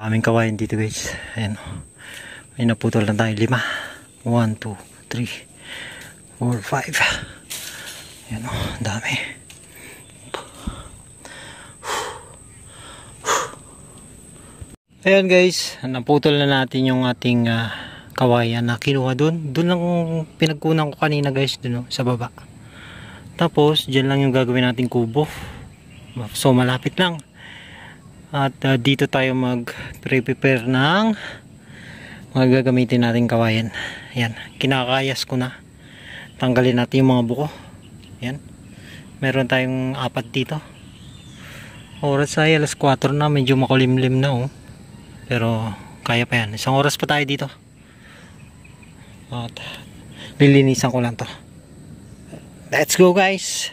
Aming kawain dito guys. Ayan o. May naputol na tayo 5. 1, 2, 3, 4, 5. Ayan o. Dami. Ayan guys. Naputol na natin yung ating kawayan na kinuha dun. Dun lang pinagkunan ko kanina guys. Dun sa baba. Tapos dyan lang yung gagawin nating kubo. So malapit lang. At dito tayo mag-prepare ng mga gagamitin nating kawayan. Ayan, kinakayas ko na. Tanggalin natin yung mga buko. Ayan. Meron tayong 4 dito. Oras ay alas 4 na, medyo makulimlim na oh. Pero kaya pa yan. 1 oras pa tayo dito. At lilinisan ko lang to. Let's go guys!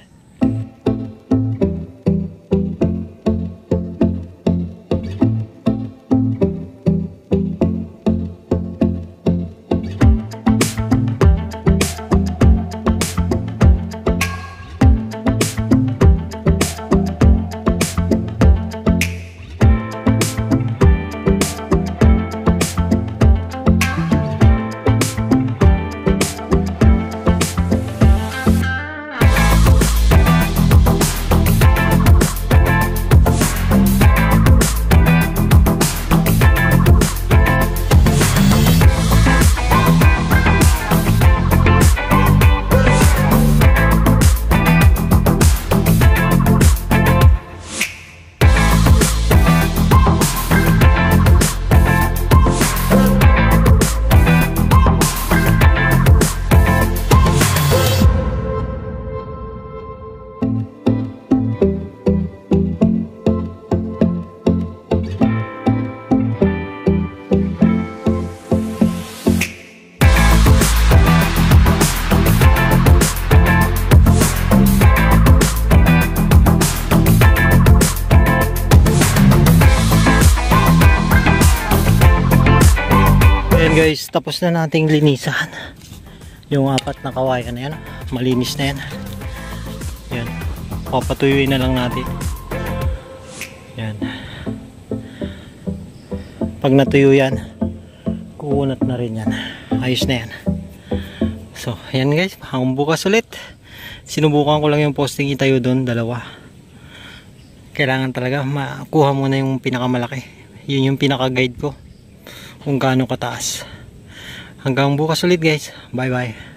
Guys, tapos na nating linisan yung 4 na kawayan na yan. Malinis na yan. Yan. Papatuyuin na lang natin. Yan. Pag natuyo yan, kuunat na rin yan. Ayos na yan. So, yan guys. Hanggang bukas ulit. Sinubukan ko lang yung posting itayo doon. 2. Kailangan talaga makuha muna yung pinakamalaki. Yun yung pinaka-guide ko kung gaano kataas. Hanggang bukas ulit guys. Bye bye.